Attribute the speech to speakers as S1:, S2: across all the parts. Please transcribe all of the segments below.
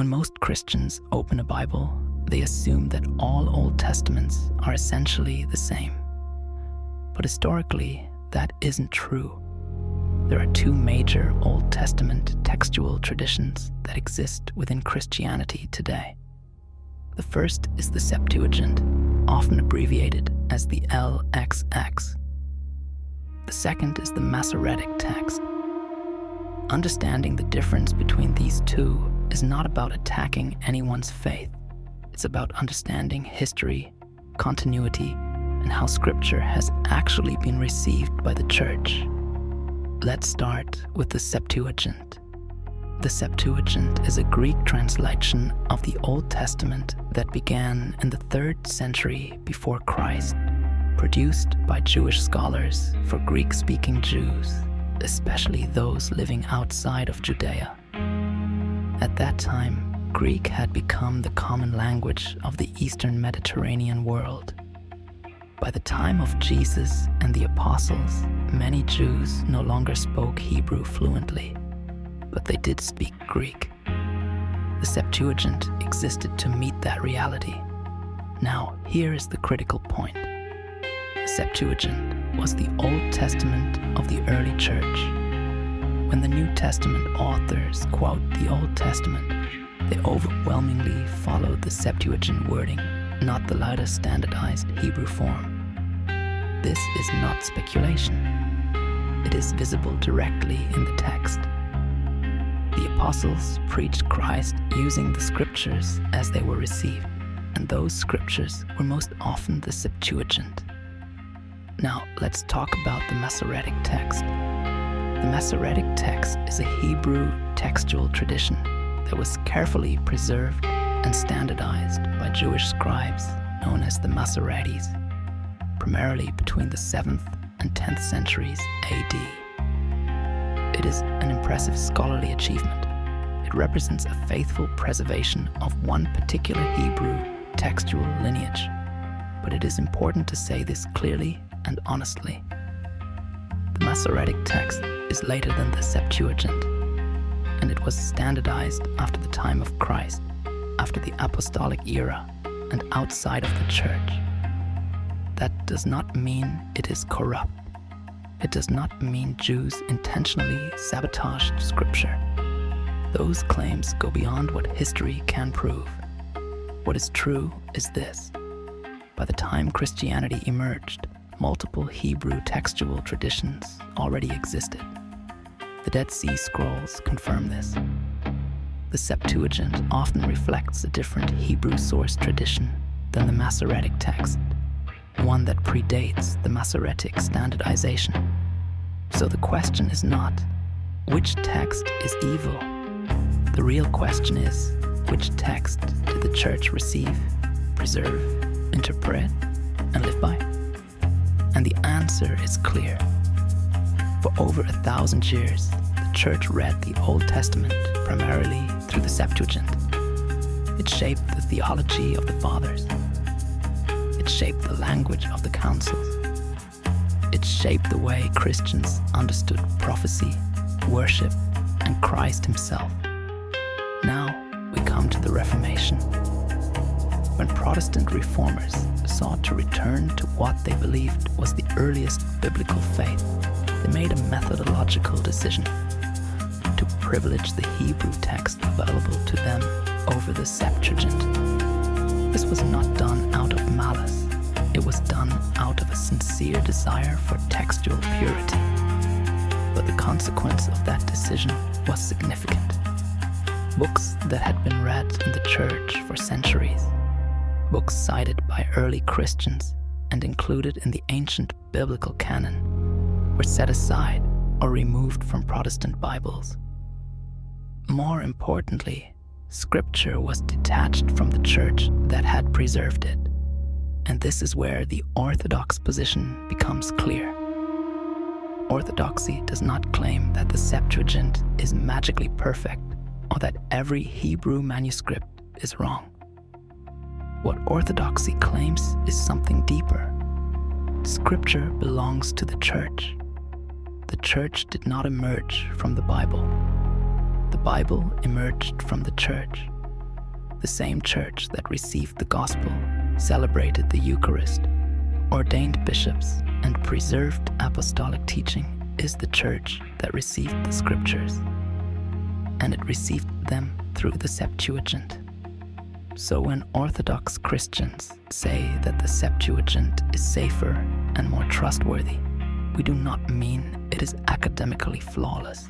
S1: When most Christians open a Bible, they assume that all Old Testaments are essentially the same. But historically, that isn't true. There are two major Old Testament textual traditions that exist within Christianity today. The first is the Septuagint, often abbreviated as the LXX. The second is the Masoretic Text. Understanding the difference between these two is not about attacking anyone's faith. It's about understanding history, continuity, and how Scripture has actually been received by the Church. Let's start with the Septuagint. The Septuagint is a Greek translation of the Old Testament that began in the 3rd century before Christ, produced by Jewish scholars for Greek-speaking Jews, especially those living outside of Judea. At that time, Greek had become the common language of the Eastern Mediterranean world. By the time of Jesus and the apostles, many Jews no longer spoke Hebrew fluently, but they did speak Greek. The Septuagint existed to meet that reality. Now, here is the critical point. The Septuagint was the Old Testament of the early church. When the New Testament authors quote the Old Testament, they overwhelmingly followed the Septuagint wording, not the later standardized Hebrew form. This is not speculation. It is visible directly in the text. The apostles preached Christ using the scriptures as they were received, and those scriptures were most often the Septuagint. Now, let's talk about the Masoretic Text. The Masoretic Text is a Hebrew textual tradition that was carefully preserved and standardized by Jewish scribes known as the Masoretes, primarily between the 7th and 10th centuries AD. It is an impressive scholarly achievement. It represents a faithful preservation of one particular Hebrew textual lineage, but it is important to say this clearly and honestly. The Masoretic Text is later than the Septuagint, and it was standardized after the time of Christ, after the apostolic era, and outside of the church. That does not mean it is corrupt. It does not mean Jews intentionally sabotaged Scripture. Those claims go beyond what history can prove. What is true is this. By the time Christianity emerged, multiple Hebrew textual traditions already existed. The Dead Sea Scrolls confirm this. The Septuagint often reflects a different Hebrew source tradition than the Masoretic Text, one that predates the Masoretic standardization. So the question is not, which text is evil? The real question is, which text did the church receive, preserve, interpret, and live by? And the answer is clear. For over 1,000 years, the church read the Old Testament primarily through the Septuagint. It shaped the theology of the fathers. It shaped the language of the councils. It shaped the way Christians understood prophecy, worship, and Christ himself. Now we come to the Reformation. When Protestant reformers sought to return to what they believed was the earliest biblical faith, they made a methodological decision to privilege the Hebrew text available to them over the Septuagint. This was not done out of malice. It was done out of a sincere desire for textual purity. But the consequence of that decision was significant. Books that had been read in the church for centuries, books cited by early Christians and included in the ancient biblical canon, were set aside or removed from Protestant Bibles. More importantly, Scripture was detached from the church that had preserved it. And this is where the Orthodox position becomes clear. Orthodoxy does not claim that the Septuagint is magically perfect or that every Hebrew manuscript is wrong. What Orthodoxy claims is something deeper. Scripture belongs to the church. The church did not emerge from the Bible. The Bible emerged from the church. The same church that received the gospel, celebrated the Eucharist, ordained bishops, and preserved apostolic teaching is the church that received the scriptures, and it received them through the Septuagint. So when Orthodox Christians say that the Septuagint is safer and more trustworthy, we do not mean it is academically flawless.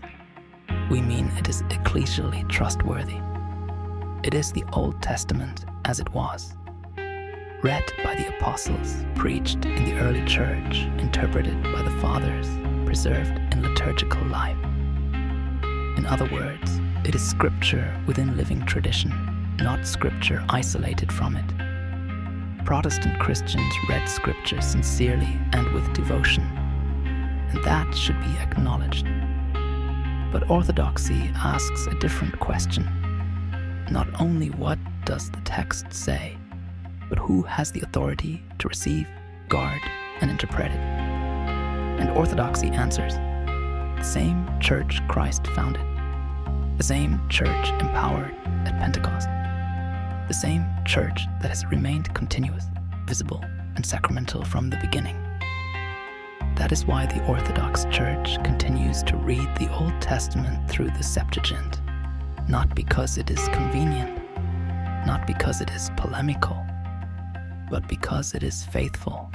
S1: We mean it is ecclesially trustworthy. It is the Old Testament as it was, read by the apostles, preached in the early church, interpreted by the fathers, preserved in liturgical life. In other words, it is scripture within living tradition, not scripture isolated from it. Protestant Christians read scripture sincerely and with devotion, and that should be acknowledged. But Orthodoxy asks a different question. Not only what does the text say, but who has the authority to receive, guard, and interpret it? And Orthodoxy answers, the same church Christ founded, the same church empowered at Pentecost, the same church that has remained continuous, visible, and sacramental from the beginning. That is why the Orthodox Church continues to read the Old Testament through the Septuagint, not because it is convenient, not because it is polemical, but because it is faithful